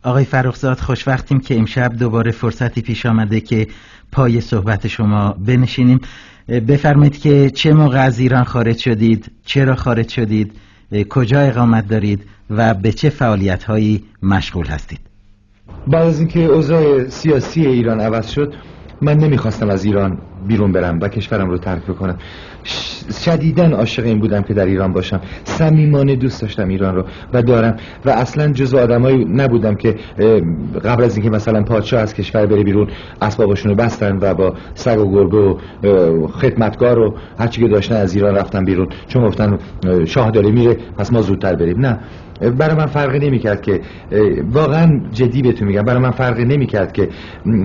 آقای فرخزاد، خوشوقتیم که امشب دوباره فرصتی پیش آمده که پای صحبت شما بنشینیم. بفرمایید که چه موقع از ایران خارج شدید، چرا خارج شدید، کجا اقامت دارید و به چه فعالیت‌هایی مشغول هستید؟ بعد از اینکه اوضاع سیاسی ایران عوض شد، من نمیخواستم از ایران بیرون برم و کشورم رو ترک بکنم. شدیداً عاشق این بودم که در ایران باشم، صمیمانه دوست داشتم ایران رو و دارم و اصلا جزو آدمایی نبودم که قبل از اینکه مثلا پادشاه از کشور بره بیرون اسبابشون رو بستن و با سگ و گربه و خدمتگار و هر چی که داشتن از ایران رفتن بیرون، چون گفتن شاه داره میره پس ما زودتر بریم. نه، برای من فرقی نمیکرد که، واقعا جدی بهتون میگم، برای من فرقی نمیکرد که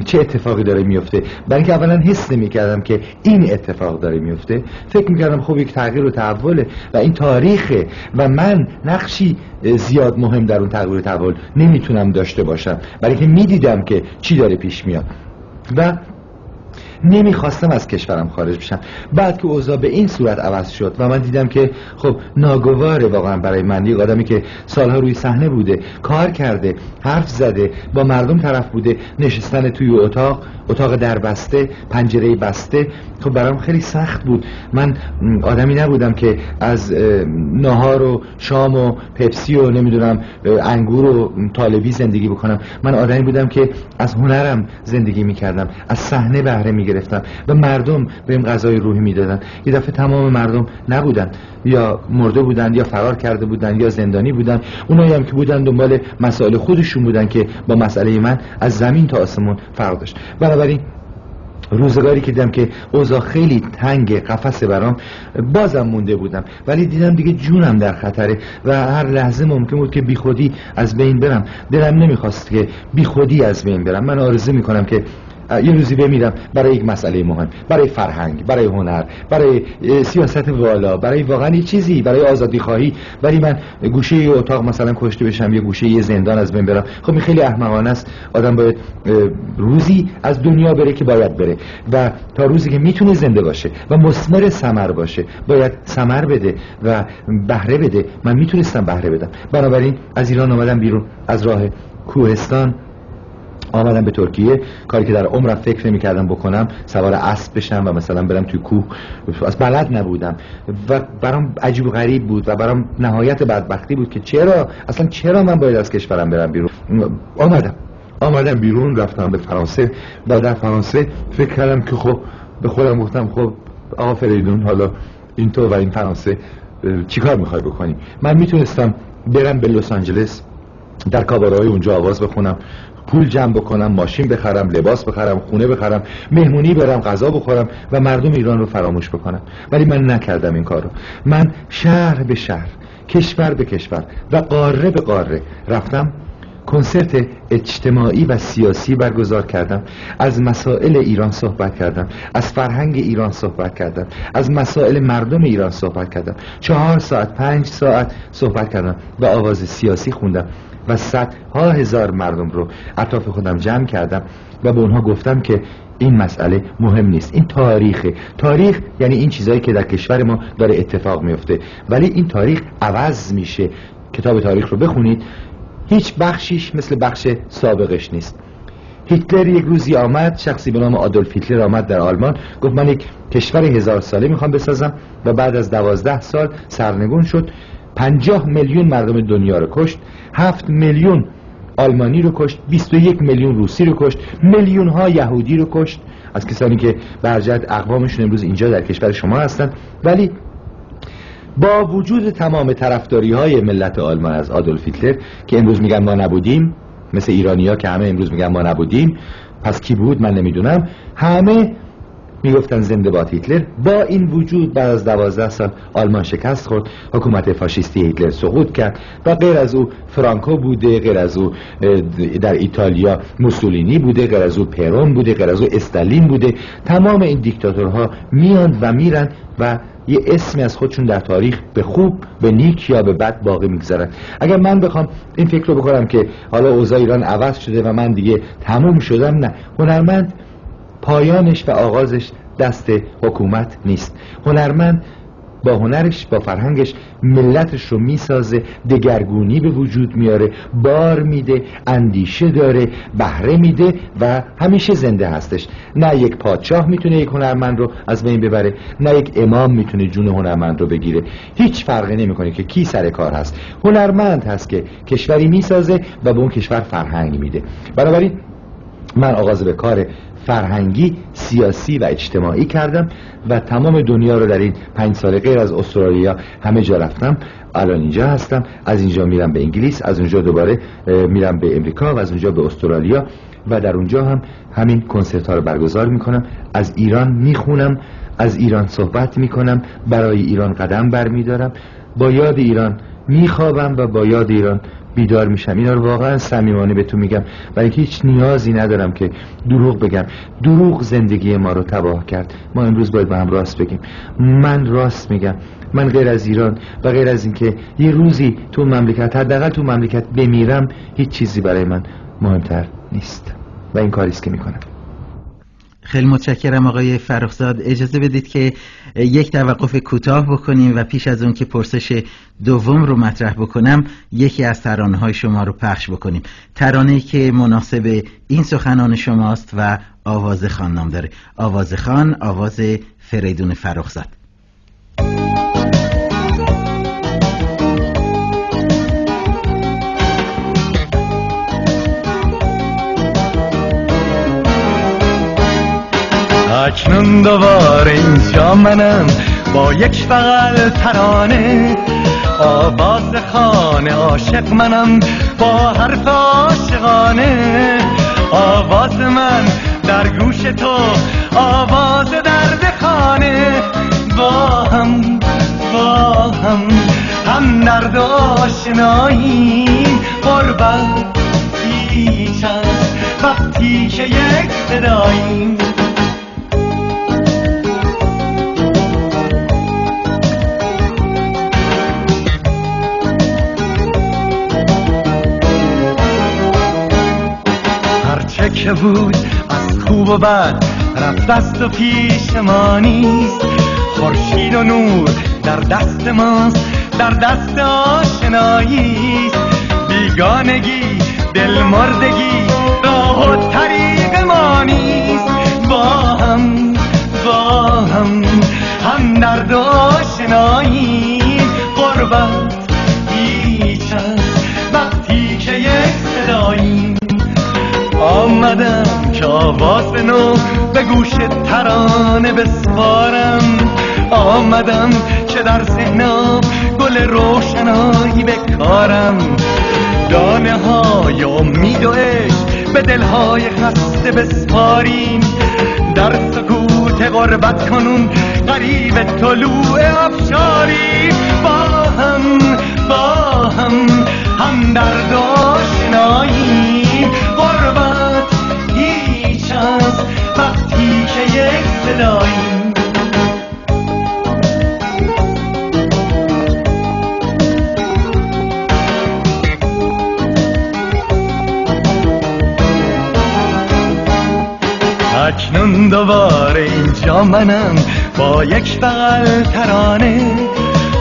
چه اتفاقی داره میفته، برای اینکه اولا حس نمیکردم که این اتفاق داره میفته. فکر میکردم خب یک تغییر و تحوله و این تاریخه و من نقشی زیاد مهم در اون تغییر و تحول نمیتونم داشته باشم، برای اینکه میدیدم که چی داره پیش میاد و نمیخواستم از کشورم خارج بشم. بعد که اوضاع به این صورت عوض شد و من دیدم که خب ناگواره واقعا برای من، یک آدمی که سالها روی صحنه بوده، کار کرده، حرف زده، با مردم طرف بوده، نشستن توی اتاق در بسته، پنجره بسته، خب برام خیلی سخت بود. من آدمی نبودم که از نهار و شام و پپسی و نمیدونم انگور و طالبی زندگی بکنم. من آدمی بودم که از هنرم زندگی میکردم، از صحنه بهره میگرفتم و مردم بهم غذای روحی میدادن. یه دفعه تمام مردم نبودن، یا مرده بودن یا فرار کرده بودن یا زندانی بودن. اونایی هم که بودن دنبال مسائل خودشون بودن که با مسئله من از زمین تا آسمون فرق داشت. بنابراین روزگاری که دیدم که اوضاع خیلی تنگ قفسه برام، بازم مونده بودم، ولی دیدم دیگه جونم در خطره و هر لحظه ممکن بود که بیخودی از بین برم. دلم نمیخواست که بیخودی از بین برم. من آرزو میکنم که یه روزی بمیرم برای یک مسئله مهم، برای فرهنگ، برای هنر، برای سیاست والا، برای واقعا یه چیزی، برای آزادی خواهی. ولی من گوشه یه اتاق مثلا کشته بشم یا گوشه یه زندان از بین برم، خب این خیلی احمقانه است. آدم باید روزی از دنیا بره که باید بره و تا روزی که میتونه زنده باشه و مثمر ثمر باشه باید ثمر بده و بهره بده. من میتونستم بهره بدم، بنابراین از ایران آمدم بیرون، از راه کوهستان آمدم به ترکیه. کاری که در عمرم فکر نمی‌کردم بکنم، سوار اسب بشم و مثلا برم توی کوه، از بلد نبودم و برام عجیب و غریب بود و برام نهایت بدبختی بود که چرا من باید از کشورم برم بیرون. آمدم بیرون، رفتم به فرانسه و در فرانسه فکر کردم که خب به خودم گفتم خب آقا فریدون، حالا این تو و این فرانسه چیکار می‌خوای بکنی؟ من میتونستم برم به لس آنجلس، در کاباره‌های اونجا آواز بخونم، پول جمع بکنم، ماشین بخرم، لباس بخرم، خونه بخرم، مهمونی برم، غذا بخورم و مردم ایران رو فراموش بکنم. ولی من نکردم این کار رو. من شهر به شهر، کشور به کشور و قاره به قاره رفتم، کنسرت اجتماعی و سیاسی برگزار کردم، از مسائل ایران صحبت کردم، از فرهنگ ایران صحبت کردم، از مسائل مردم ایران صحبت کردم. 4 ساعت 5 ساعت صحبت کردم و آواز سیاسی خوندم و صدها هزار مردم رو اطراف خودم جمع کردم و به اونها گفتم که این مسئله مهم نیست، این تاریخه. تاریخ یعنی این چیزایی که در کشور ما داره اتفاق میفته، ولی این تاریخ عوض میشه. کتاب تاریخ رو بخونید، هیچ بخشیش مثل بخش سابقش نیست. هیتلر یک روزی آمد، شخصی به نام آدولف هیتلر آمد در آلمان، گفت من یک کشور 1000 ساله میخوام بسازم و بعد از 12 سال سرنگون شد. 50 میلیون مردم دنیا رو کشت، 7 میلیون آلمانی رو کشت، 21 میلیون روسی رو کشت، میلیون ها یهودی رو کشت از کسانی که برجت اقوامشون امروز اینجا در کشور شما هستن. ولی با وجود تمام طرفداری های ملت آلمان از آدولف هیتلر که امروز میگن ما نبودیم، مثل ایرانی‌ها که همه امروز میگن ما نبودیم، پس کی بود من نمیدونم، همه میگفتن زنده باد هیتلر. با این وجود بعد از 12 سال آلمان شکست خورد، حکومت فاشیستی هیتلر سقوط کرد و غیر از او فرانکو بوده، غیر از او در ایتالیا موسولینی بوده، غیر از او پرون بوده، غیر از او استالین بوده. تمام این دیکتاتورها میان و میرن و یه اسمی از خودشون در تاریخ به خوب، به نیک یا به بد باقی میگذارن. اگر من بخوام این فکر رو بکنم که حالا اوضاع ایران عوض شده و من دیگه تموم شدم، نه. هنرمند پایانش و آغازش دست حکومت نیست. هنرمند با هنرش، با فرهنگش ملتش رو میسازه، دگرگونی به وجود میاره، بار میده، اندیشه داره، بهره میده و همیشه زنده هستش. نه یک پادشاه میتونه یک هنرمند رو از بین ببره، نه یک امام میتونه جون هنرمند رو بگیره. هیچ فرقی نمیکنه که کی سر کار هست. هنرمند هست که کشوری میسازه و به اون کشور فرهنگ میده. بنابراین من آغاز به کار فرهنگی، سیاسی و اجتماعی کردم و تمام دنیا رو در این 5 سال غیر از استرالیا همه جا رفتم. الان اینجا هستم، از اینجا میرم به انگلیس، از اونجا دوباره میرم به امریکا و از اونجا به استرالیا و در اونجا هم همین کنسرت ها رو برگزار میکنم. از ایران میخونم، از ایران صحبت میکنم، برای ایران قدم برمیدارم، با یاد ایران میخوابم و با یاد ایران بیدار میشم. اینا رو واقعا صمیمانه بهتون میگم، برای اینکه هیچ نیازی ندارم که دروغ بگم. دروغ زندگی ما رو تباه کرد. ما امروز باید با هم راست بگیم. من راست میگم. من غیر از ایران و غیر از اینکه یه روزی تو مملکت، حداقل تو مملکت بمیرم، هیچ چیزی برای من مهمتر نیست و این کاریست که میکنم. خیلی متشکرم آقای فرخزاد. اجازه بدید که یک توقف کوتاه بکنیم و پیش از اون که پرسش دوم رو مطرح بکنم یکی از ترانه‌های شما رو پخش بکنیم. ترانه‌ای که مناسب این سخنان شماست و آوازخان نام داره. آوازخان، آواز فریدون فرخزاد. اکنون دوباره اینجا منم با یک بغل ترانه، آواز خانه عاشق منم با حرف عاشقانه. آواز من در گوش تو، آواز درد خانه. با هم هم درد و آشناییم، غربت هیچ است وقتی که یک صداییم. هرچه که بود از خوب و بد رفت دست و پیش ما نیست. خورشید و نور در دست ماست، در دست آشناییست. بیگانگی، دلمردگی، راه و طریق ما نیست. با هم هم درد و آشناییم، غربت هیچ است وقتی که یک صداییم. آمدم که آواز نو به گوش ترانه بسپارم. آمدم که در ذهنم گل روشنایی بکارم. دانه های امید و عشق به دلهای خسته بسپاریم. در سکوت غربت کنون قریب طلوع افشاریم. با هم هم درد و آشناییم، غربت هیچ است وقتی که یک صداییم. اکنون دوباره اینجا منم با یک بغل ترانه،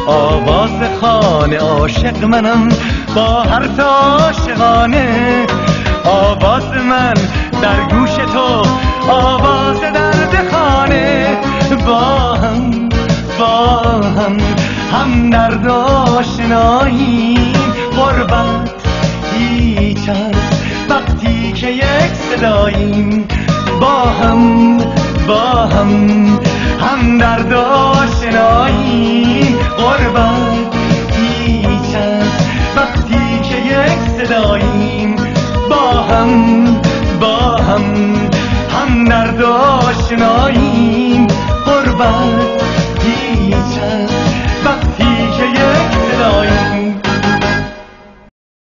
آواز خانه عاشق منم با حرف عاشقانه. آواز من در گوش تو، آواز درد خانه. با هم هم درد آشناییم، غربت هیچ است وقتی که یک صداییم. با هم هم درد آشناییم، غربت هیچ است وقتی که یک صداییم. با هم هم درد آشناییم.